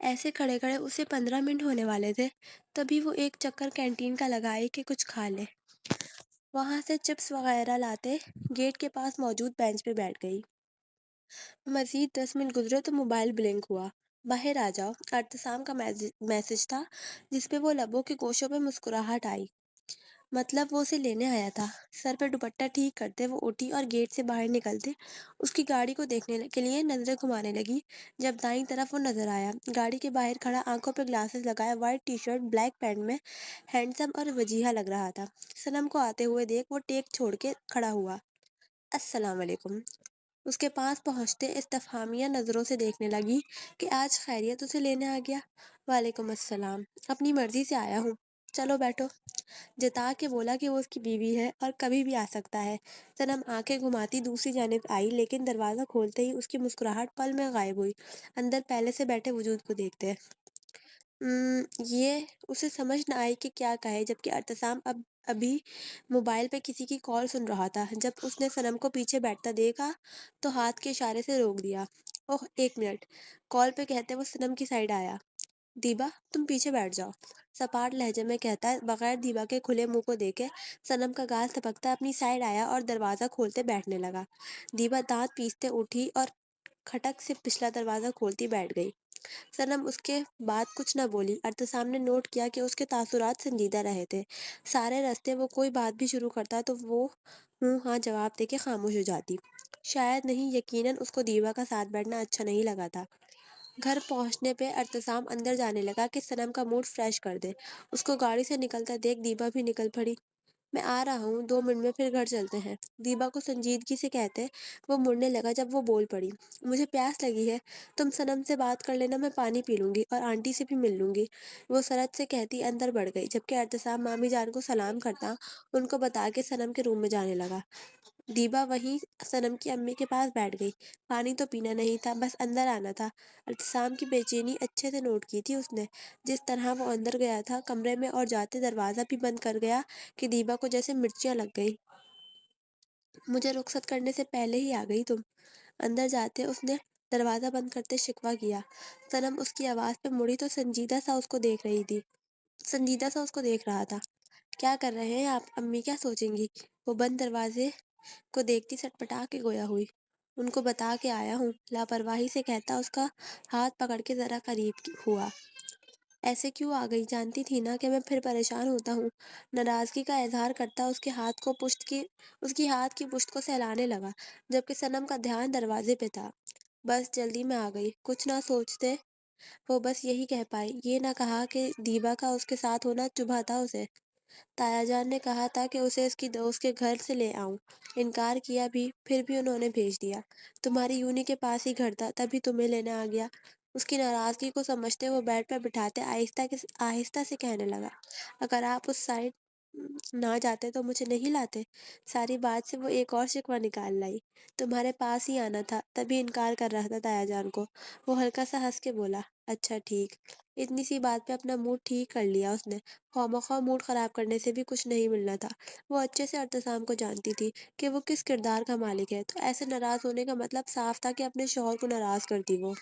ایسے کھڑے کھڑے اسے 15 منٹ ہونے والے تھے، تبھی وہ ایک چکر کینٹین کا لگائی کہ کچھ کھا لے، وہاں سے چپس وغیرہ لاتے گیٹ کے پاس موجود بینچ پہ بیٹھ گئی۔ مزید 10 منٹ گزرے تو موبائل بلنک ہوا۔ باہر آ جاؤ، ارتسام کا میسج تھا، جس پہ وہ لبوں کے گوشوں پہ مسکراہٹ آئی۔ مطلب وہ اسے لینے آیا تھا۔ سر پہ دوپٹہ ٹھیک کرتے وہ اٹھی اور گیٹ سے باہر نکلتے اس کی گاڑی کو دیکھنے کے لیے نظریں گھمانے لگی، جب دائیں طرف وہ نظر آیا۔ گاڑی کے باہر کھڑا، آنکھوں پہ گلاسز لگائے، white T shirt black pant میں ہینڈسم اور وجیحا لگ رہا تھا۔ صنم کو آتے ہوئے دیکھ وہ ٹیک چھوڑ کے کھڑا ہوا۔ السلام علیکم۔ اس کے پاس پہنچتے استفہامیہ نظروں سے دیکھنے لگی کہ آج خیریت اسے لینے آ گیا۔ وعلیکم السلام، اپنی مرضی سے آیا ہوں، چلو بیٹھو، جتا کے بولا کہ وہ اس کی بیوی ہے اور کبھی بھی آ سکتا ہے۔ صنم آنکھیں گھماتی دوسری جانب آئی، لیکن دروازہ کھولتے ہی اس کی مسکراہٹ پل میں غائب ہوئی۔ اندر پہلے سے بیٹھے وجود کو دیکھتے یہ اسے سمجھ نہ آئی کہ کیا کہے، جبکہ ارتسام ابھی موبائل پہ کسی کی کال سن رہا تھا۔ جب اس نے صنم کو پیچھے بیٹھتا دیکھا تو ہاتھ کے اشارے سے روک دیا۔ اوہ ایک منٹ، کال پہ کہتے وہ صنم کی سائڈ آیا۔ دیبا تم پیچھے بیٹھ جاؤ، سپاٹ لہجے میں کہتا ہے۔ بغیر دیبا کے کھلے منہ کو دیکھے صنم کا گال تھپکتا اپنی سائڈ آیا اور دروازہ کھولتے بیٹھنے لگا۔ دیبا دانت پیستے اٹھی اور کھٹک سے پچھلا دروازہ کھولتی بیٹھ گئی۔ صنم اس کے بعد کچھ نہ بولی۔ ارتسام نے نوٹ کیا کہ اس کے تاثرات سنجیدہ رہے تھے۔ سارے راستے وہ کوئی بات بھی شروع کرتا تو وہ ہوں ہاں جواب دے کے خاموش ہو جاتی۔ شاید نہیں، یقیناً اس کو دیبا کا ساتھ بیٹھنا اچھا نہیں لگا تھا۔ گھر پہنچنے پہ ارتسام اندر جانے لگا کہ صنم کا موڈ فریش کر دے۔ اس کو گاڑی سے نکلتا دیکھ دیبا بھی نکل پڑی۔ میں آ رہا ہوں، 2 منٹ میں پھر گھر چلتے ہیں، دیبا کو سنجیدگی سے کہتے وہ مڑنے لگا جب وہ بول پڑی۔ مجھے پیاس لگی ہے، تم صنم سے بات کر لینا، میں پانی پی لوں گی اور آنٹی سے بھی مل لوں گی، وہ سرت سے کہتی اندر بڑھ گئی، جبکہ ارتسام مامی جان کو سلام کرتا ان کو بتا کے صنم کے روم میں جانے لگا۔ دیبا وہیں صنم کی امی کے پاس بیٹھ گئی۔ پانی تو پینا نہیں تھا، بس اندر آنا تھا۔ ارتسام کی بے چینی اچھے سے نوٹ کی تھی اس نے، جس طرح وہ اندر گیا تھا کمرے میں اور جاتے دروازہ بھی بند کر گیا کہ دیبا کو جیسے مرچیاں لگ گئی۔ مجھے رخصت کرنے سے پہلے ہی آ گئی تم، اندر جاتے اس نے دروازہ بند کرتے شکوہ کیا۔ صنم اس کی آواز پہ مڑی تو سنجیدہ سا اس کو دیکھ رہا تھا۔ کیا کر رہے ہیں آپ، امی کیا سوچیں گی؟ وہ بند دروازے کو دیکھتی سٹپٹا کے گویا ہوئی۔ ان کو بتا کے آیا ہوں، لاپرواہی سے کہتا اس کا ہاتھ پکڑ کے ذرا قریب ہوا۔ ایسے کیوں آ گئی، جانتی تھی نا کہ میں پھر پریشان ہوتا ہوں، ناراضگی کا اظہار کرتا اس کی ہاتھ کی پشت کو سہلانے لگا، جبکہ صنم کا دھیان دروازے پہ تھا۔ بس جلدی میں آ گئی، کچھ نہ سوچتے وہ بس یہی کہہ پائی، یہ نہ کہا کہ دیبا کا اس کے ساتھ ہونا چبھا تھا اسے۔ تایا جان نے کہا تھا کہ اسے اس کی دوست کے گھر سے لے آؤں، انکار کیا بھی، پھر بھی انہوں نے بھیج دیا۔ تمہاری یونی کے پاس ہی گھر تھا، تبھی تمہیں لینے آ گیا۔ اس کی ناراضگی کو سمجھتے وہ بیڈ پر بٹھاتے آہستہ سے کہنے لگا، اگر آپ اس سائڈ نہ جاتے تو مجھے نہیں لاتے۔ ساری بات سے وہ ایک اور شکوہ نکال لائی، تمہارے پاس ہی آنا تھا، تبھی انکار کر رہا تھا تایا جان کو۔ وہ ہلکا سا ہنس کے بولا، اچھا ٹھیک۔ اتنی سی بات پہ اپنا موڈ ٹھیک کر لیا اس نے، خواہ موڈ خراب کرنے سے بھی کچھ نہیں ملنا تھا۔ وہ اچھے سے ارتسام کو جانتی تھی کہ وہ کس کردار کا مالک ہے، تو ایسے ناراض ہونے کا مطلب صاف تھا کہ اپنے شوہر کو ناراض کرتی وہ۔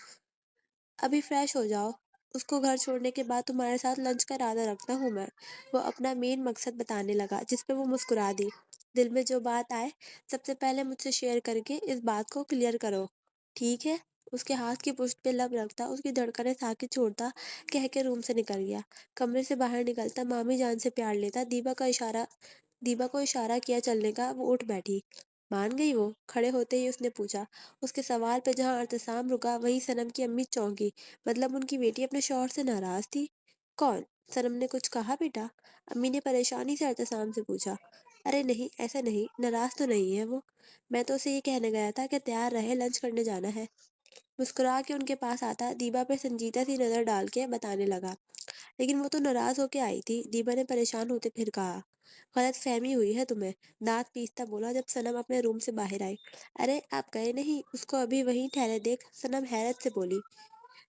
ابھی فریش ہو جاؤ، اس کو گھر چھوڑنے کے بعد تمہارے ساتھ لنچ کا ارادہ رکھتا ہوں میں، وہ اپنا مین مقصد بتانے لگا، جس پہ وہ مسکرا دی۔ دل میں جو بات آئے سب سے پہلے مجھ سے شیئر کر کے اس بات کو کلیئر کرو، ٹھیک ہے؟ اس کے ہاتھ کی پشت پہ لب رکھتا اس کی دھڑکنیں ساکت چھوڑتا کہہ کے روم سے نکل گیا۔ کمرے سے باہر نکلتا مامی جان سے پیار لیتا، دیبا کو اشارہ کیا چلنے کا، وہ اٹھ بیٹھی۔ مان گئی وہ؟ کھڑے ہوتے ہی اس نے پوچھا۔ اس کے سوال پہ جہاں ارتسام رکا وہیں صنم کی امی چونکی، مطلب ان کی بیٹی اپنے شوہر سے ناراض تھی؟ کون؟ صنم نے کچھ کہا بیٹا؟ امی نے پریشانی سے ارتسام سے پوچھا۔ ارے نہیں، ایسا نہیں، ناراض تو نہیں ہے وہ، میں تو اسے یہ کہنے گیا تھا کہ تیار رہے، لنچ کرنے جانا ہے۔ مسکرا کے ان کے پاس آتا دیبا پہ سنجیدہ سی نظر ڈال کے بتانے لگا، لیکن وہ تو ناراض ہو کے آئی تھی، دیبا نے پریشان ہوتے پھر کہا۔ غلط فہمی ہوئی ہے تمہیں، دانت پیستا بولا جب صنم اپنے روم سے باہر آئی۔ ارے آپ گئے نہیں، اس کو ابھی وہیں ٹھہرے دیکھ، صنم حیرت سے بولی۔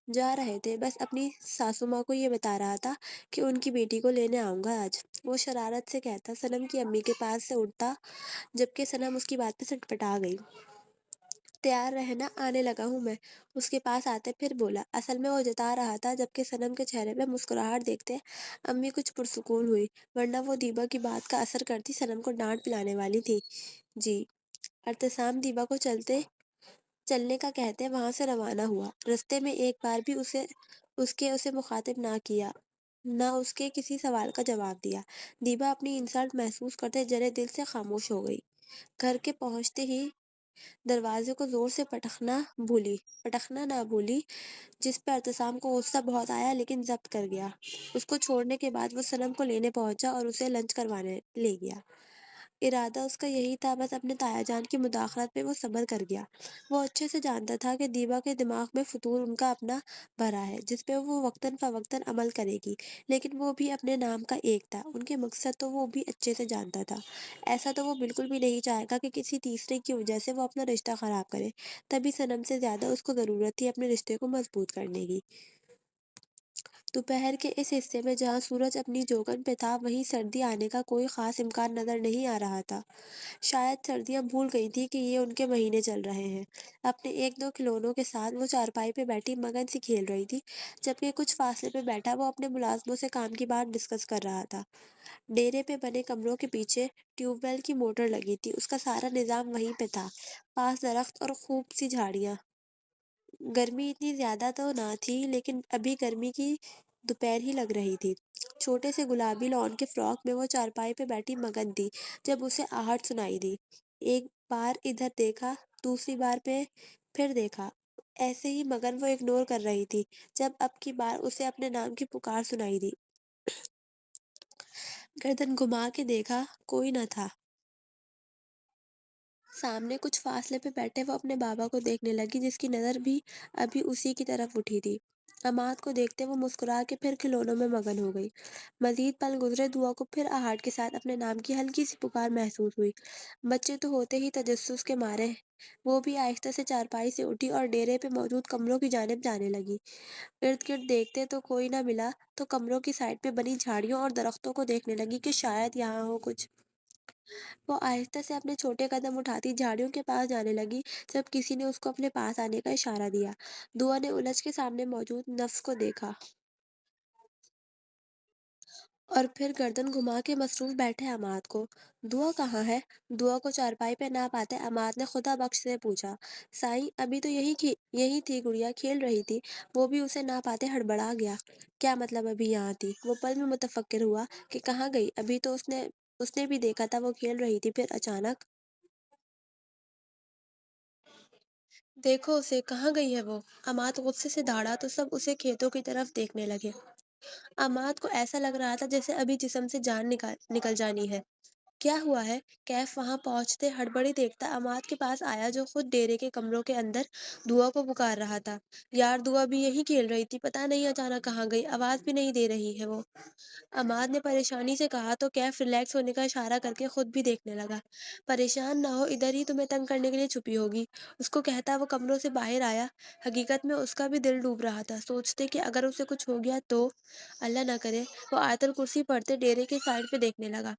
جا رہے تھے، بس اپنی ساسو ماں کو یہ بتا رہا تھا کہ ان کی بیٹی کو لینے آؤں گا آج، وہ شرارت سے کہتا صنم کی امی کے پاس سے اٹھتا، جبکہ صنم اس کی بات پہ سٹپٹا گئی۔ تیار رہنا، آنے لگا ہوں میں۔ اس کے پاس آتے پھر بولا۔ اصل میں وہ جتا رہا تھا، جبکہ صنم کے چہرے پہ مسکراہٹ دیکھتے امی کچھ پرسکون ہوئی، ورنہ وہ دیبا کی بات کا اثر کرتی صنم کو ڈانٹ پلانے والی تھی۔ جی۔ ارتسام دیبا کو چلنے کا کہتے وہاں سے روانہ ہوا۔ رستے میں ایک بار بھی اسے مخاطب نہ کیا، نہ اس کے کسی سوال کا جواب دیا۔ دیبا اپنی انسلٹ محسوس کرتے جرے دل سے خاموش ہو گئی۔ گھر کے پہنچتے ہی دروازے کو زور سے پٹخنا نہ بھولی، جس پہ ارتسام کو غصہ بہت آیا لیکن ضبط کر گیا۔ اس کو چھوڑنے کے بعد وہ صنم کو لینے پہنچا اور اسے لنچ کروانے لے گیا۔ ارادہ اس کا یہی تھا، بس اپنے تایا جان کی مداخلت پہ وہ صبر کر گیا۔ وہ اچھے سے جانتا تھا کہ دیبا کے دماغ میں فطور ان کا اپنا بھرا ہے، جس پہ وہ وقتاً فوقتاً عمل کرے گی، لیکن وہ بھی اپنے نام کا ایک تھا۔ ان کے مقصد تو وہ بھی اچھے سے جانتا تھا۔ ایسا تو وہ بالکل بھی نہیں چاہے گا کہ کسی تیسرے کی وجہ سے وہ اپنا رشتہ خراب کرے، تبھی صنم سے زیادہ اس کو ضرورت تھی اپنے رشتے کو مضبوط کرنے کی۔ دوپہر کے اس حصے میں جہاں سورج اپنی جوگن پہ تھا، وہیں سردی آنے کا کوئی خاص امکان نظر نہیں آ رہا تھا۔ شاید سردیاں بھول گئی تھی کہ یہ ان کے مہینے چل رہے ہیں۔ اپنے ایک دو کھلونوں کے ساتھ وہ چارپائی پہ بیٹھی مگن سی کھیل رہی تھی، جبکہ کچھ فاصلے پہ بیٹھا وہ اپنے ملازموں سے کام کی بات ڈسکس کر رہا تھا۔ ڈیرے پہ بنے کمروں کے پیچھے ٹیوب ویل کی موٹر لگی تھی، اس کا سارا نظام وہیں پہ تھا، پاس درخت اور خوب سی جھاڑیاں۔ گرمی اتنی زیادہ تو نہ تھی، لیکن ابھی گرمی کی دوپہر ہی لگ رہی تھی۔ چھوٹے سے گلابی لان کے فراک میں وہ چارپائی پہ بیٹھی مگن تھی جب اسے آہٹ سنائی دی۔ ایک بار ادھر دیکھا، دوسری بار پہ پھر دیکھا، ایسے ہی مگن وہ اگنور کر رہی تھی، جب اب کی بار اسے اپنے نام کی پکار سنائی دی۔ گردن گھما کے دیکھا، کوئی نہ تھا۔ سامنے کچھ فاصلے پہ بیٹھے وہ اپنے بابا کو دیکھنے لگی، جس کی نظر بھی ابھی اسی کی طرف اٹھی تھی۔ عماد کو دیکھتے وہ مسکرا کے پھر کھلونوں میں مگن ہو گئی۔ مزید پل گزرے، دعا کو پھر آہٹ کے ساتھ اپنے نام کی ہلکی سی پکار محسوس ہوئی۔ بچے تو ہوتے ہی تجسس کے مارے وہ بھی آہستہ سے چارپائی سے اٹھی اور ڈیرے پہ موجود کمروں کی جانب جانے لگی۔ ارد گرد دیکھتے تو کوئی نہ ملا، تو کمروں کی سائڈ پہ بنی جھاڑیوں اور درختوں کو دیکھنے لگی کہ شاید یہاں ہو کچھ۔ وہ آہستہ سے اپنے چھوٹے قدم اٹھاتی جھاڑیوں کے پاس جانے لگی، جب کسی نے اس کو اپنے پاس آنے کا اشارہ دیا۔ دعا نے الجھ کے سامنے موجود نفس کو دیکھا اور پھر گردن گھما کے مصروف بیٹھے عماد کو۔ دعا کہاں ہے؟ دعا کو چارپائی پہ نہ پاتے عماد نے خدا بخش سے پوچھا۔ سائیں ابھی تو یہی تھی گڑیا، کھیل رہی تھی۔ وہ بھی اسے نہ پاتے ہڑبڑا گیا۔ کیا مطلب ابھی یہاں تھی؟ وہ پل میں متفکر ہوا کہ کہاں گئی، ابھی تو اس نے بھی دیکھا تھا وہ کھیل رہی تھی، پھر اچانک دیکھو اسے، کہاں گئی ہے وہ؟ عماد غصے سے دھاڑا تو سب اسے کھیتوں کی طرف دیکھنے لگے۔ عماد کو ایسا لگ رہا تھا جیسے ابھی جسم سے جان نکل جانی ہے۔ کیا ہوا ہے؟ کیف وہاں پہنچتے ہڑبڑی دیکھتا عماد کے پاس آیا، جو خود ڈیرے کے کمروں کے اندر دعا کو پکار رہا تھا۔ یار دعا بھی یہی کھیل رہی تھی، پتہ نہیں اچانک کہاں گئی، آواز بھی نہیں دے رہی ہے وہ۔ عماد نے پریشانی سے کہا تو کیف ریلیکس ہونے کا اشارہ کر کے خود بھی دیکھنے لگا۔ پریشان نہ ہو، ادھر ہی تمہیں تنگ کرنے کے لیے چھپی ہوگی، اس کو کہتا وہ کمروں سے باہر آیا۔ حقیقت میں اس کا بھی دل ڈوب رہا تھا، سوچتے کہ اگر اسے کچھ ہو گیا تو اللہ نہ کرے۔ وہ آیت الکرسی پڑھتے ڈیرے کے سائڈ پہ دیکھنے لگا۔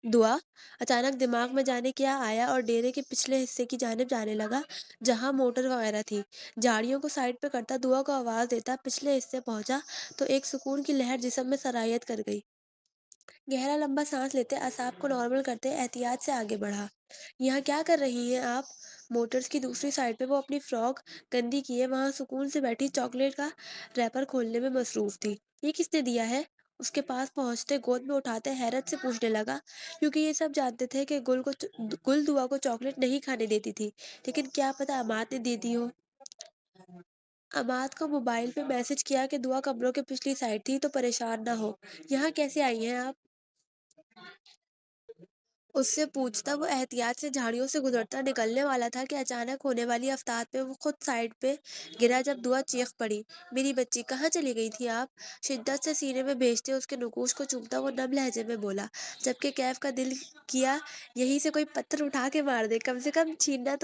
دعا اچانک دماغ میں جانے کیا آیا اور ڈیرے کے پچھلے حصے کی جانب جانے لگا، جہاں موٹر وغیرہ تھی۔ جھاڑیوں کو سائڈ پہ کرتا دعا کو آواز دیتا پچھلے حصے پہنچا تو ایک سکون کی لہر جسم میں سرایت کر گئی۔ گہرا لمبا سانس لیتے، اعصاب کو نارمل کرتے احتیاط سے آگے بڑھا۔ یہاں کیا کر رہی ہیں آپ؟ موٹرز کی دوسری سائڈ پہ وہ اپنی فراک گندی کیے وہاں سکون سے بیٹھی چاکلیٹ کا ریپر کھولنے میں مصروف تھی۔ یہ کس نے دیا ہے؟ اس کے پاس پہنچتے گود میں اٹھاتے حیرت سے پوچھنے لگا، کیونکہ یہ سب جانتے تھے کہ گل دعا کو چاکلیٹ نہیں کھانے دیتی تھی، لیکن کیا پتہ عماد نے دے دی ہو۔ عماد کو موبائل پہ میسج کیا کہ دعا کمروں کے پچھلی سائڈ تھی تو پریشان نہ ہو۔ یہاں کیسے آئی ہیں آپ؟ اس سے پوچھتا وہ احتیاط سے جھاڑیوں سے گزرتا نکلنے والا تھا کہ اچانک ہونے والی افتاد پہ وہ خود سائڈ پہ گرا، جب دعا چیخ پڑی، میری بچی کہاں چلی گئی تھی آپ؟ شدت سے سینے میں بھیجتے اس کے نگوش کو چومتا وہ نم لہجے میں بولا، جبکہ کیف کا دل کیا یہیں سے کوئی پتھر اٹھا کے مار دے، کم سے کم چھیننا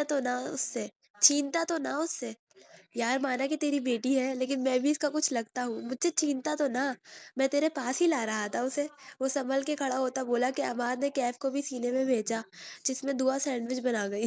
تو نہ اس سے چھینتا تو نہ اس سے۔ یار مانا کہ تیری بیٹی ہے، لیکن میں بھی اس کا کچھ لگتا ہوں، مجھ سے چھینتا تو نہ، میں تیرے پاس ہی لا رہا تھا اسے۔ وہ سنبھل کے کھڑا ہوتا بولا کہ عماد نے کیف کو بھی سینے میں بھیجا، جس میں دعا سینڈوچ بنا گئی۔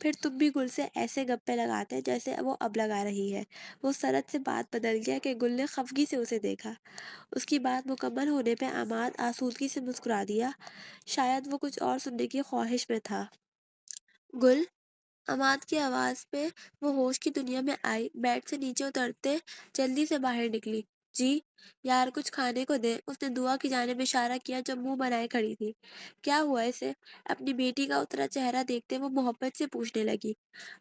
پھر تم بھی گل سے ایسے گپے لگاتے جیسے وہ اب لگا رہی ہے۔ وہ سرد سے بات بدل گیا کہ گل نے خفگی سے اسے دیکھا۔ اس کی بات مکمل ہونے پہ عماد آسودگی سے مسکرا دیا، شاید وہ کچھ اور سننے کی خواہش میں تھا۔ گل، عماد کی آواز پہ وہ ہوش کی دنیا میں آئی، بیڈ سے نیچے اترتے جلدی سے باہر نکلی۔ جی یار کچھ کھانے کو دے، اس نے دعا کی جانب اشارہ کیا جو منہ بنائے کھڑی تھی۔ کیا ہوا اسے؟ اپنی بیٹی کا اترا چہرہ دیکھتے وہ محبت سے پوچھنے لگی۔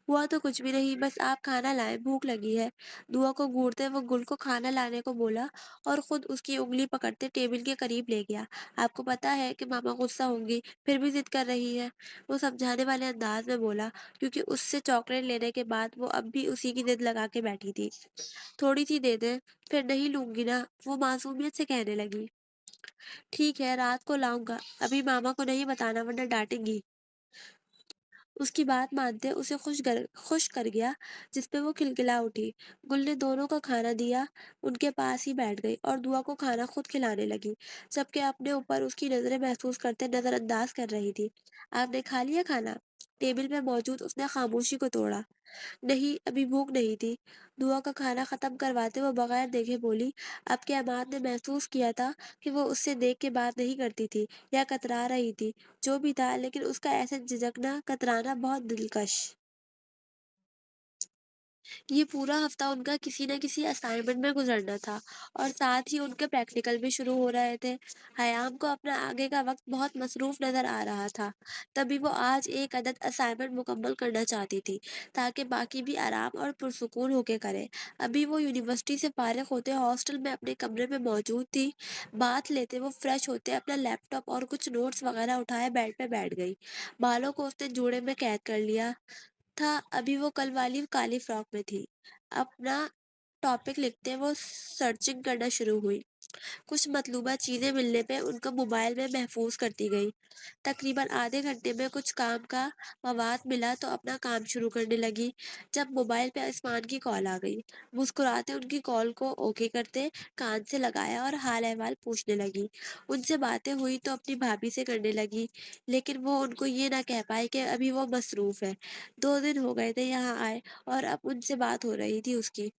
ہوا تو کچھ بھی نہیں، بس آپ کھانا لائیں، بھوک لگی ہے۔ دعا کو گھورتے وہ گل کو کھانا لانے کو بولا اور خود اس کی انگلی پکڑتے ٹیبل کے قریب لے گیا۔ آپ کو پتا ہے کہ ماما غصہ ہوں گی، پھر بھی ضد کر رہی ہے، وہ سمجھانے والے انداز میں بولا، کیونکہ اس سے چاکلیٹ لینے کے بعد وہ اب بھی اسی کی ضد لگا کے بیٹھی تھی۔ تھوڑی سی دے دیں، پھر نہیں لوں گی نا، وہ معصومیت سے کہنے لگی۔ ٹھیک ہے رات کو لاؤں گا، ابھی ماما کو نہیں بتانا ورنہ ڈانٹیں گی۔ اس کی بات مانتے اسے خوش کر گیا، جس پہ وہ کھلکھلا اٹھی۔ گل نے دونوں کا کھانا دیا، ان کے پاس ہی بیٹھ گئی اور دعا کو کھانا خود کھلانے لگی، جبکہ اپنے اوپر اس کی نظریں محسوس کرتے نظر انداز کر رہی تھی۔ آپ نے کھا لیا کھانا؟ ٹیبل پہ موجود اس نے خاموشی کو توڑا۔ نہیں ابھی بھوک نہیں تھی، دعا کا کھانا ختم کرواتے وہ بغیر دیکھے بولی۔ اب کے عماد نے محسوس کیا تھا کہ وہ اس سے دیکھ کے بات نہیں کرتی تھی یا کترا رہی تھی، جو بھی تھا، لیکن اس کا ایسے جھجکنا کترانا بہت دلکش۔ یہ پورا ہفتہ ان کا کسی نہ کسی اسائنمنٹ میں گزرنا تھا اور ساتھ ہی ان کے پریکٹیکل بھی شروع ہو رہے تھے۔ حیام کو اپنا آگے کا وقت بہت مصروف نظر آ رہا تھا، تبھی وہ آج ایک عدد اسائنمنٹ مکمل کرنا چاہتی تھی تاکہ باقی بھی آرام اور پرسکون ہو کے کرے۔ ابھی وہ یونیورسٹی سے فارغ ہوتے ہاسٹل میں اپنے کمرے میں موجود تھی، بات لیتے وہ فریش ہوتے اپنا لیپ ٹاپ اور کچھ نوٹس وغیرہ اٹھائے بیڈ پہ بیٹھ گئی۔ بالوں کو اس نے جوڑے میں قید کر لیا تھا، ابھی وہ کل والی کالی فراک میں تھی۔ اپنا ٹاپک لکھتے وہ سرچنگ کرنا شروع ہوئی، کچھ مطلوبہ چیزیں ملنے پہ ان کو موبائل میں محفوظ کرتی گئی۔ تقریباً آدھے گھنٹے میں کچھ کام کا مواد ملا تو اپنا کام شروع کرنے لگی، جب موبائل پہ عثمان کی کال آ گئی۔ مسکراتے ان کی کال کو اوکے کرتے کان سے لگایا اور حال احوال پوچھنے لگی۔ ان سے باتیں ہوئی تو اپنی بھابھی سے کرنے لگی، لیکن وہ ان کو یہ نہ کہہ پائی کہ ابھی وہ مصروف ہے۔ 2 دن ہو گئے تھے یہاں آئے اور اب ان سے بات ہو رہی تھی اس کی۔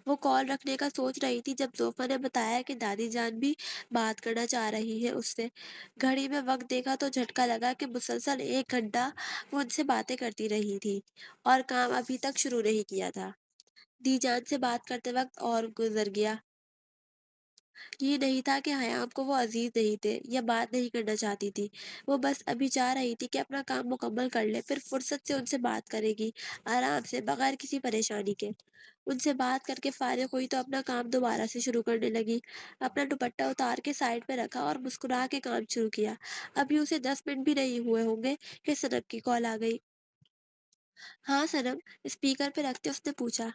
وہ کال رکھنے کا سوچ رہی تھی جب زوفا نے بتایا کہ دادی جان بھی بات کرنا چاہ رہی ہے اس سے۔ گھڑی میں وقت دیکھا تو جھٹکا لگا کہ مسلسل 1 گھنٹہ وہ ان سے باتیں کرتی رہی تھی اور کام ابھی تک شروع نہیں کیا تھا۔ دی جان سے بات کرتے وقت اور گزر گیا۔ یہ نہیں تھا کہ حیام کو وہ عزیز نہیں تھے یا بات نہیں کرنا چاہتی تھی، وہ بس ابھی چاہ رہی تھی کہ اپنا کام مکمل کر لے، پھر فرصت سے ان سے بات کرے گی، آرام سے، بغیر کسی پریشانی کے۔ ان سے بات کر کے فارغ ہوئی تو اپنا کام دوبارہ سے شروع کرنے لگی، اپنا دوپٹہ اتار کے سائڈ پہ رکھا اور مسکرا کے کام شروع کیا۔ ابھی اسے 10 منٹ بھی نہیں ہوئے ہوں گے کہ سنم کی کال آ گئی۔ ہاں سنم، اسپیکر پہ رکھتے اس نے پوچھا۔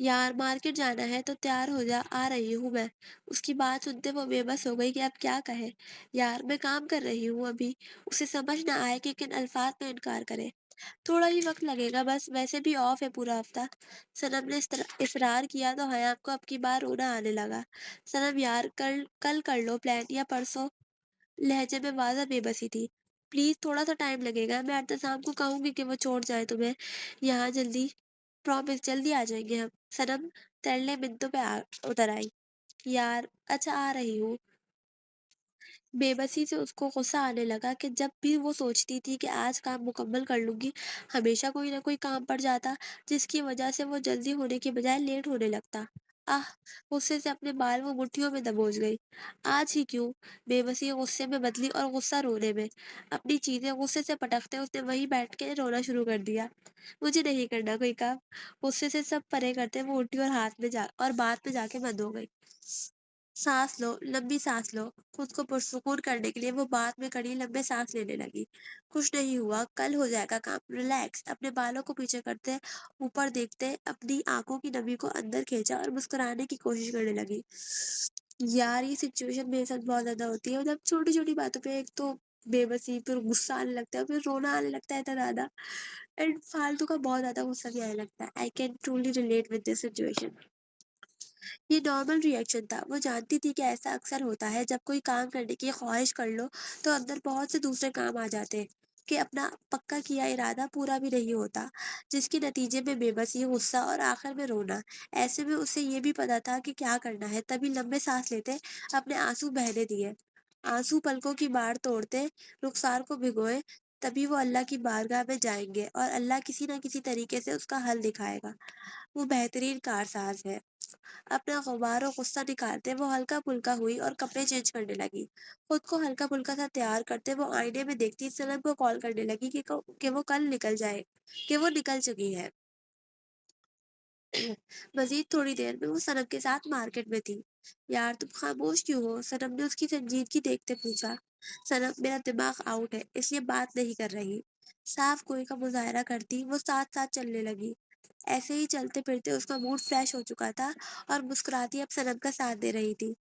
یار مارکیٹ جانا ہے تو تیار ہو جا، آ رہی ہوں میں۔ اس کی بات سنتے وہ بے بس ہو گئی کہ اب کیا کہے۔ یار میں کام کر رہی ہوں ابھی، اسے سمجھ نہ آئے کہ کن الفاظ میں انکار کرے۔ تھوڑا ہی وقت لگے گا بس، ویسے بھی آف ہے پورا ہفتہ۔ سنم نے اصرار کیا تو حیام کو اب کی بار رونا آنے لگا۔ سنم یار کل کر لو پلان یا پرسوں، لہجے میں واضح بے بسی تھی۔ پلیز تھوڑا سا ٹائم لگے گا، میں اعتصام کو کہوں گی کہ وہ چھوڑ جائے تمہیں یہاں جلدی، پرومس جلدی آ جائیں گے ہم۔ سنم تیرلے منتوں پہ اتر آئی۔ یار اچھا آ رہی ہوں۔ بے بسی سے اس کو غصہ آنے لگا کہ جب بھی وہ سوچتی تھی کہ آج کام مکمل کر لوں گی، ہمیشہ کوئی نہ کوئی کام پڑ جاتا جس کی وجہ سے وہ جلدی ہونے کی بجائے لیٹ ہونے لگتا۔ آہ، غصے سے اپنے بال وہ مٹھیوں میں دبوچ گئی۔ آج ہی کیوں؟ بے بسی غصے میں بدلی اور غصہ رونے میں۔ اپنی چیزیں غصے سے پٹکتے اس نے وہیں بیٹھ کے رونا شروع کر دیا۔ مجھے نہیں کرنا کوئی کام، غصے سے سب پرے کرتے وہ اٹھی اور بات میں جا کے بند ہو گئی۔ سانس لو، لمبی سانس لو۔ خود کو پرسکون کرنے کے لیے وہ بات میں کڑی لمبے سانس لینے لگی۔ کچھ نہیں ہوا، کل ہو جائے گا کام، ریلیکس۔ اپنے بالوں کو پیچھے کرتے اوپر دیکھتے اپنی آنکھوں کی نمی کو اندر کھینچا اور مسکرانے کی کوشش کرنے لگی۔ یار یہ سچویشن میرے ساتھ بہت زیادہ ہوتی ہے، مطلب چھوٹی چھوٹی باتوں پہ ایک تو بے بسی، پھر غصہ آنے لگتا ہے، پھر رونا آنے لگتا ہے اتنا زیادہ، اینڈ فالتو کا بہت زیادہ غصہ بھی آنے لگتا ہے۔ I can truly relate with this situation. یہ نارمل ری ایکشن تھا، وہ جانتی تھی کہ ایسا اکثر ہوتا ہے جب کوئی کام کرنے کی خواہش کر لو تو اندر بہت سے دوسرے کام آ جاتے ہیں۔ کہ اپنا پکا کیا ارادہ پورا بھی نہیں ہوتا، جس کے نتیجے میں بے بسی، غصہ اور آخر میں رونا۔ ایسے میں اسے یہ بھی پتا تھا کہ کیا کرنا ہے، تبھی لمبے سانس لیتے اپنے آنسو بہنے دیے، آنسو پلکوں کی باڑ توڑتے رخسار کو بھگوئے۔ تبھی وہ اللہ کی بارگاہ میں جائیں گے اور اللہ کسی نہ کسی طریقے سے اس کا حل دکھائے گا۔ وہ بہترین کارساز ہے۔ اپنا غبار و غصہ نکالتے وہ ہلکا پھلکا ہوئی اور کپڑے چینج کرنے لگی۔ خود کو ہلکا پھلکا سا تیار کرتے وہ آئینے میں دیکھتی سنم کو کال کرنے لگی کہ وہ کل نکل جائے، کہ وہ نکل چکی ہے۔ مزید تھوڑی دیر میں وہ سنم کے ساتھ مارکیٹ میں تھی۔ یار تم خاموش کیوں ہو؟ سنم نے اس کی سنجیدگی دیکھتے پوچھا۔ سنم میرا دماغ آؤٹ ہے اس لیے بات نہیں کر رہی، صاف کوئی کا مظاہرہ کرتی وہ ساتھ ساتھ چلنے لگی۔ ایسے ہی چلتے پھرتے اس کا موڈ فریش ہو چکا تھا اور مسکراتی اب سنم کا ساتھ دے رہی تھی۔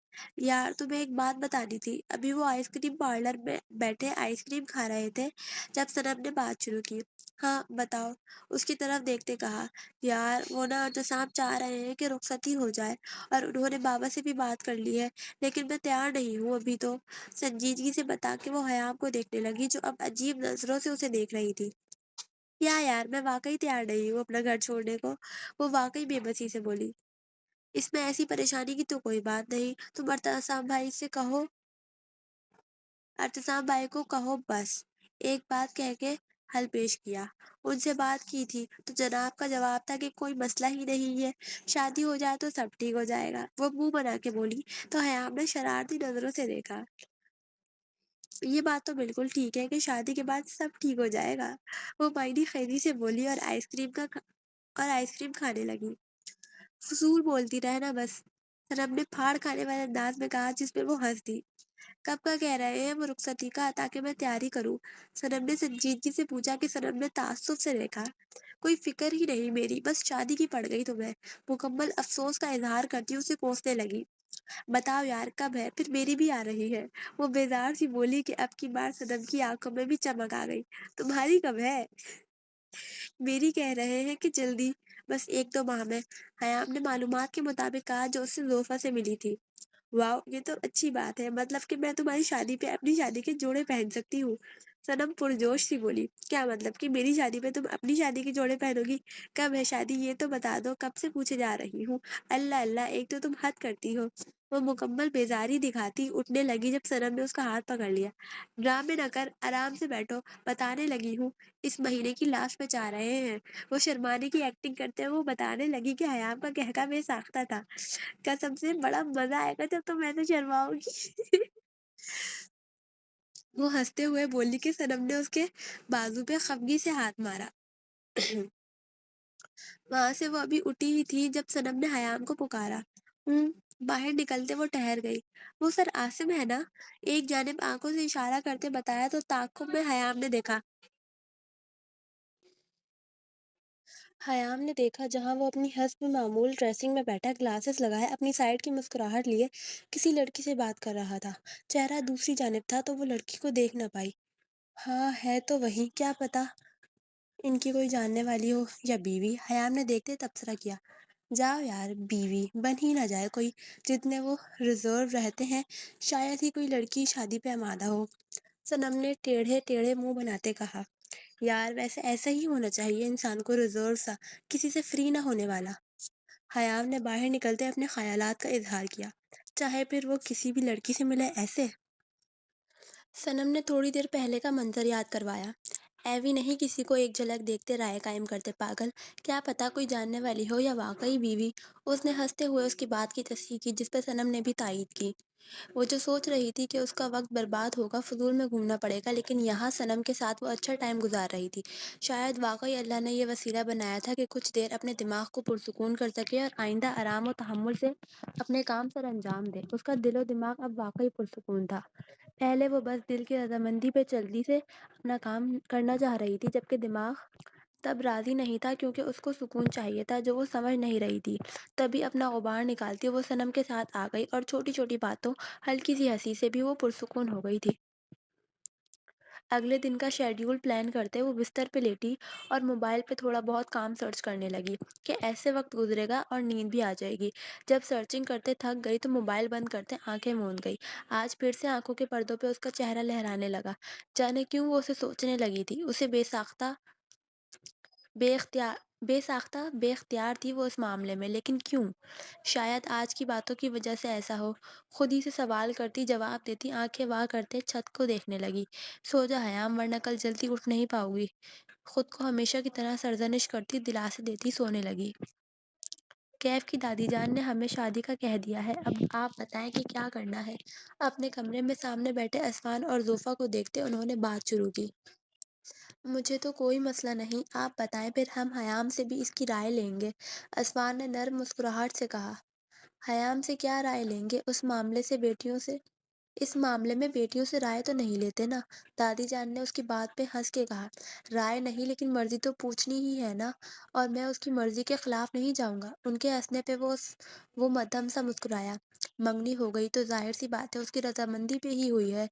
یار تمہیں ایک بات بتانی تھی۔ ابھی وہ آئس کریم پارلر میں بیٹھے آئس کریم کھا رہے تھے جب سنم نے بات شروع کی۔ ہاں بتاؤ، اس کی طرف دیکھتے کہا۔ یار وہ نا اعتصام چاہ رہے ہیں کہ رخصتی ہو جائے اور انہوں نے بابا سے بھی بات کر لی ہے، لیکن میں تیار نہیں ہوں ابھی تو، سنجیدگی سے بتا کے وہ حیام کو دیکھنے لگی جو اب عجیب نظروں سے اسے دیکھ رہی تھی۔ کیا یار میں واقعی تیار نہیں ہوں اپنا گھر چھوڑنے کو، وہ واقعی بے بسی سے بولی۔ اس میں ایسی پریشانی کی تو کوئی بات نہیں، تم ارتسام بھائی کو کہو بس، ایک بات کہہ کے حل پیش کیا۔ ان سے بات کی تھی تو جناب کا جواب تھا کہ کوئی مسئلہ ہی نہیں ہے، شادی ہو جائے تو سب ٹھیک ہو جائے گا، وہ منہ بنا کے بولی تو حیام نے شرارتی نظروں سے دیکھا۔ یہ بات تو بالکل ٹھیک ہے کہ شادی کے بعد سب ٹھیک ہو جائے گا، وہ معنی خیری سے بولی اور آئس کریم کھانے لگی۔ فضول بولتی رہنا بس، سنم نے پھاڑ کھانے والے انداز میں کہا جس میں وہ ہنس دی۔ کب کا کہہ رہے ہیں وہ رخصتی کا تاکہ میں تیاری کروں؟ سنم نے سنجیدگی سے پوچھا کہ سنم نے تعصب سے دیکھا۔ کوئی فکر ہی نہیں میری، بس شادی کی پڑ گئی تمہیں، مکمل افسوس کا اظہار کرتی اسے کوسنے لگی۔ بتاؤ یار کب ہے، پھر میری بھی آ رہی ہے، وہ بیزار سی بولی کہ اب کی بار سنم کی آنکھوں میں بھی چمک آ گئی۔ تمہاری کب ہے؟ میری کہہ رہے ہیں کہ جلدی، بس ایک دو ماہ میں، حیام نے معلومات کے مطابق کہا جو اس سے زوفہ سے ملی تھی۔ واو یہ تو اچھی بات ہے، مطلب کہ میں تمہاری شادی پہ اپنی شادی کے جوڑے پہن سکتی ہوں، سنم پرجوش سی بولی۔ کیا مطلب کہ میری شادی پہ تم اپنی شادی کے جوڑے پہنو گی؟ کب ہے شادی یہ تو بتا دو، کب سے پوچھے جا رہی ہوں۔ اللہ اللہ ایک تو تم حد کرتی ہو، وہ مکمل بیزاری دکھاتی اٹھنے لگی جب سنم نے اس کا ہاتھ پکڑ لیا۔ ڈرامے نہ کر، آرام سے بیٹھو، بتانے لگی ہوں، اس مہینے کی لاسٹ میں چاہ رہے ہیں، وہ شرمانے کی ایکٹنگ کرتے ہوئے وہ بتانے لگی کہ حیام کا کہکا بے ساختہ تھا۔ قسم سے بڑا مزہ آئے گا جب تم ایسے شرماؤ گی۔ وہ ہنستے ہوئے بولی کہ سنم نے اس کے بازو پہ خفگی سے ہاتھ مارا۔ وہاں سے وہ ابھی اٹھی ہی تھی جب سنم نے حیام کو پکارا۔ باہر نکلتے وہ ٹھہر گئی۔ وہ سر عاصم ہے نا؟ ایک جانب آنکھوں سے اشارہ کرتے بتایا تو تعقب میں حیام نے دیکھا۔ حیام نے دیکھا جہاں وہ اپنی حسب معمول ڈریسنگ میں بیٹھا گلاسز لگائے اپنی سائڈ کی مسکراہٹ لیے کسی لڑکی سے بات کر رہا تھا۔ چہرہ دوسری جانب تھا تو وہ لڑکی کو دیکھ نہ پائی۔ ہاں ہے تو وہی، کیا پتا ان کی کوئی جاننے والی ہو یا بیوی، حیام نے دیکھتے تبصرہ کیا۔ جاؤ یار، بیوی بن ہی نہ جائے کوئی، جتنے وہ ریزرو رہتے ہیں شاید ہی کوئی لڑکی شادی پہ آمادہ ہو، سنم نے ٹیڑھے ٹیڑھے منہ بناتے کہا۔ یار ویسے ایسا ہی ہونا چاہیے انسان کو، ریزرو سا، کسی سے فری نہ ہونے والا۔ حیام نے باہر نکلتے اپنے خیالات کا اظہار کیا۔ چاہے پھر وہ کسی بھی لڑکی سے ملے ایسے؟ سنم نے تھوڑی دیر پہلے کا منظر یاد کروایا۔ ایوی نہیں کسی کو ایک جھلک دیکھتے رائے قائم کرتے پاگل، کیا پتا کوئی جاننے والی ہو یا واقعی بیوی۔ اس نے ہنستے ہوئے اس کی بات کی تصحیح کی جس پہ سنم نے بھی تائید کی۔ وہ جو سوچ رہی تھی کہ اس کا وقت برباد ہوگا، فضول میں گھومنا پڑے گا، لیکن یہاں سنم کے ساتھ وہ اچھا ٹائم گزار رہی تھی۔ شاید واقعی اللہ نے یہ وسیلہ بنایا تھا کہ کچھ دیر اپنے دماغ کو پرسکون کر سکے اور آئندہ آرام و تحمل سے اپنے کام سر انجام دے۔ اس کا دل و دماغ اب واقعی پرسکون تھا۔ پہلے وہ بس دل کی رضامندی پہ جلدی سے اپنا کام کرنا چاہ رہی تھی، جبکہ دماغ تب راضی نہیں تھا کیونکہ اس کو سکون چاہیے تھا جو وہ سمجھ نہیں رہی تھی۔ تبھی اپنا غبار نکالتی وہ سنم کے ساتھ آ گئی اور چھوٹی چھوٹی باتوں، ہلکی سی ہنسی سے بھی وہ پرسکون ہو گئی تھی۔ اگلے دن کا شیڈیول پلان کرتے وہ بستر پہ لیٹی اور موبائل پہ تھوڑا بہت کام سرچ کرنے لگی کہ ایسے وقت گزرے گا اور نیند بھی آ جائے گی۔ جب سرچنگ کرتے تھک گئی تو موبائل بند کرتے آنکھیں موند گئی۔ آج پھر سے آنکھوں کے پردوں پہ اس کا چہرہ لہرانے لگا۔ جانے کیوں وہ اسے سوچنے لگی تھی، اسے بے اختیار بے اختیار تھی وہ اس معاملے میں، لیکن کیوں؟ شاید آج کی باتوں کی وجہ سے ایسا ہو۔ خود ہی سے سوال کرتی، جواب دیتی، آنکھیں واہ کرتے چھت کو دیکھنے لگی۔ سو جا حیام، ورنہ کل جلدی اٹھ نہیں پاؤ گی۔ خود کو ہمیشہ کی طرح سرزنش کرتی دلاسے دیتی سونے لگی۔ کیف کی دادی جان نے ہمیں شادی کا کہہ دیا ہے، اب آپ بتائیں کہ کیا کرنا ہے؟ اپنے کمرے میں سامنے بیٹھے اسفان اور زوفا کو دیکھتے انہوں نے بات شروع کی۔ مجھے تو کوئی مسئلہ نہیں، آپ بتائیں، پھر ہم حیام سے بھی اس کی رائے لیں گے۔ اسفان نے نرم مسکراہٹ سے کہا۔ حیام سے کیا رائے لیں گے؟ اس معاملے میں بیٹیوں سے رائے تو نہیں لیتے نا؟ دادی جان نے اس کی بات پہ ہنس کے کہا۔ رائے نہیں، لیکن مرضی تو پوچھنی ہی ہے نا، اور میں اس کی مرضی کے خلاف نہیں جاؤں گا۔ ان کے ہنسنے پہ وہ مدھم سا مسکرایا۔ منگنی ہو گئی تو ظاہر سی بات ہے اس کی رضامندی پہ ہی ہوئی ہے،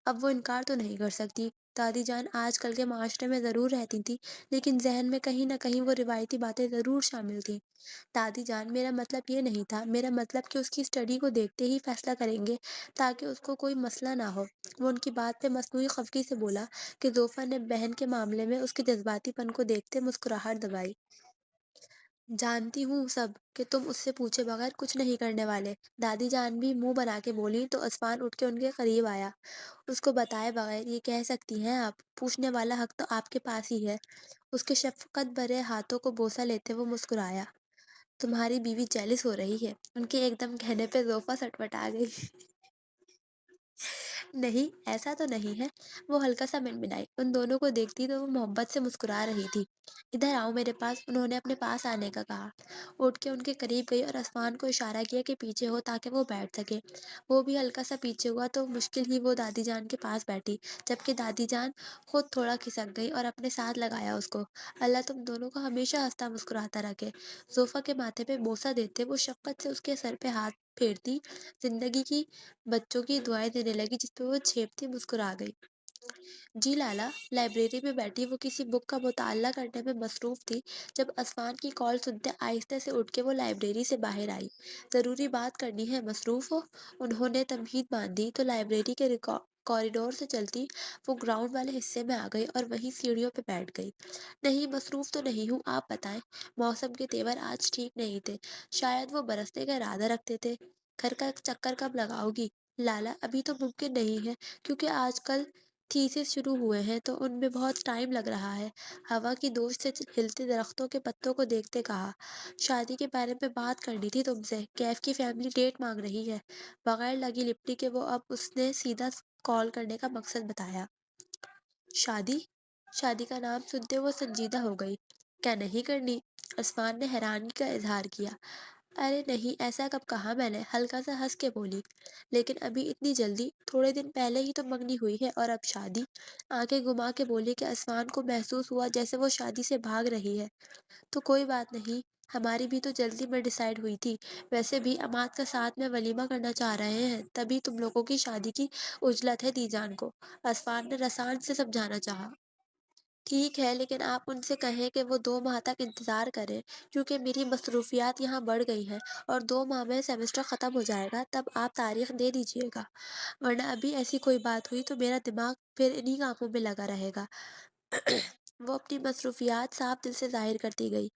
اب وہ انکار تو نہیں کر سکتی۔ دادی جان آج کل کے معاشرے میں ضرور رہتی تھیں، لیکن ذہن میں کہیں نہ کہیں وہ روایتی باتیں ضرور شامل تھیں۔ دادی جان، میرا مطلب یہ نہیں تھا، میرا مطلب کہ اس کی اسٹڈی کو دیکھتے ہی فیصلہ کریں گے تاکہ اس کو کوئی مسئلہ نہ ہو۔ وہ ان کی بات پہ مصنوعی خفگی سے بولا کہ زوفا نے بہن کے معاملے میں اس کے جذباتی پن کو دیکھتے مسکراہٹ دبائی۔ جانتی ہوں سب کہ تم اس سے پوچھے بغیر کچھ نہیں کرنے والے۔ دادی جان بھی منہ بنا کے بولی تو اسفان اٹھ کے ان کے قریب آیا۔ اس کو بتائے بغیر یہ کہہ سکتی ہیں آپ؟ پوچھنے والا حق تو آپ کے پاس ہی ہے۔ اس کے شفقت بھرے ہاتھوں کو بوسہ لیتے وہ مسکرایا۔ تمہاری بیوی جیلس ہو رہی ہے؟ ان کے ایک دم کہنے پہ زوفا سٹپٹا گئی۔ نہیں، ایسا تو نہیں ہے۔ وہ ہلکا سا منمنائی۔ ان دونوں کو دیکھتی تو وہ محبت سے مسکرا رہی تھی۔ ادھر آؤ میرے پاس، انہوں نے اپنے پاس آنے کا کہا۔ اٹھ کے ان کے قریب گئی اور اسفان کو اشارہ کیا کہ پیچھے ہو تاکہ وہ بیٹھ سکے۔ وہ بھی ہلکا سا پیچھے ہوا تو مشکل ہی وہ دادی جان کے پاس بیٹھی، جبکہ دادی جان خود تھوڑا کھسک گئی اور اپنے ساتھ لگایا اس کو۔ اللہ تم دونوں کو ہمیشہ ہنستا مسکراتا رکھے۔ زوفا کے ماتھے پہ بوسہ دیتے وہ شفقت سے اس کے سر پہ ہاتھ پھیرتی زندگی کی بچوں کی دعائیں دینے لگی، جس پہ وہ چھیپتی مسکرا گئی۔ جی لالا، لائبریری میں بیٹھی وہ کسی بک کا مطالعہ کرنے میں مصروف تھی جب اسفان کی کال سنتے آہستہ سے اٹھ کے وہ لائبریری سے باہر آئی۔ ضروری بات کرنی ہے، مصروف ہو؟ انہوں نے تمہید باندھی تو لائبریری کے کوریڈور سے چلتی وہ گراؤنڈ والے حصے میں آ گئی اور وہیں سیڑھیوں پہ بیٹھ گئی۔ نہیں، مصروف تو نہیں ہوں، آپ بتائیں۔ موسم کے تیور آج ٹھیک نہیں تھے، شاید وہ برسنے کا ارادہ رکھتے تھے۔ گھر کا چکر کب لگاؤ گی؟ لالا، ابھی تو ممکن نہیں ہے، کیونکہ آج کل تھیسس شروع ہوئے ہیں تو ان میں بہت ٹائم لگ رہا ہے۔ ہوا کی دوش سے ہلتے درختوں کے پتوں کو دیکھتے کہا۔ شادی کے بارے میں بات کرنی تھی تم سے، کیف کی فیملی ڈیٹ مانگ رہی ہے۔ بغیر لگی لپٹی کے وہ اب اس نے سیدھا کال کرنے کا مقصد بتایا۔ شادی؟ شادی کا نام سنتے وہ سنجیدہ ہو گئی۔ کیا نہیں کرنی؟ اسفان نے حیرانی کا اظہار کیا۔ ارے نہیں، ایسا کب کہا میں نے، ہلکا سا ہنس کے بولی۔ لیکن ابھی اتنی جلدی؟ تھوڑے دن پہلے ہی تو منگنی ہوئی ہے اور اب شادی؟ آنکھیں گھما کے بولی کہ اسفان کو محسوس ہوا جیسے وہ شادی سے بھاگ رہی ہے۔ تو کوئی بات نہیں، ہماری بھی تو جلدی میں ڈیسائیڈ ہوئی تھی۔ ویسے بھی اماد کا ساتھ میں ولیمہ کرنا چاہ رہے ہیں، تبھی تم لوگوں کی شادی کی عجلت ہے دی جان کو، اسفان نے رسان سے سمجھانا چاہا۔ ٹھیک ہے، لیکن آپ ان سے کہیں کہ وہ 2 ماہ تک انتظار کریں، کیونکہ میری مصروفیات یہاں بڑھ گئی ہیں اور 2 ماہ میں سیمسٹر ختم ہو جائے گا، تب آپ تاریخ دے دیجیے گا، ورنہ ابھی ایسی کوئی بات ہوئی تو میرا دماغ پھر انہی کاموں میں لگا رہے گا۔ وہ اپنی مصروفیات صاف دل سے ظاہر کرتی گئی۔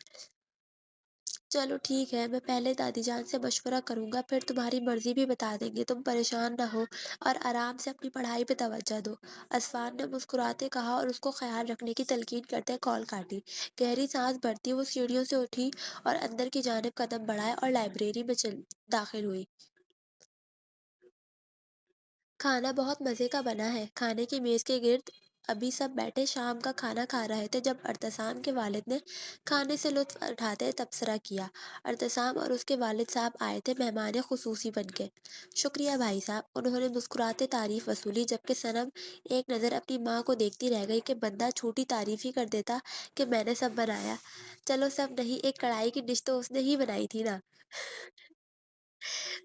چلو ٹھیک ہے، میں پہلے دادی جان سے مشورہ کروں گا، پھر تمہاری مرضی بھی بتا دیں گے، تم پریشان نہ ہو اور آرام سے اپنی پڑھائی پہ توجہ دو، اسفان نے مسکراتے کہا اور اس کو خیال رکھنے کی تلقین کرتے کال کاٹی۔ گہری سانس بھرتی وہ سیڑھیوں سے اٹھی اور اندر کی جانب قدم بڑھائے اور لائبریری میں داخل ہوئی۔ کھانا بہت مزے کا بنا ہے۔ کھانے کی میز کے گرد ابھی سب بیٹھے شام کا کھانا کھا رہے تھے جب ارتسام کے والد نے کھانے سے لطف اٹھاتے تبصرہ کیا۔ ارتسام اور اس کے والد صاحب آئے تھے مہمان خصوصی بن کے۔ شکریہ بھائی صاحب، انہوں نے مسکراتے تعریف وصولی، جبکہ صنم ایک نظر اپنی ماں کو دیکھتی رہ گئی کہ بندہ چھوٹی تعریف ہی کر دیتا کہ میں نے سب بنایا۔ چلو سب نہیں، ایک کڑھائی کی ڈش تو اس نے ہی بنائی تھی نا۔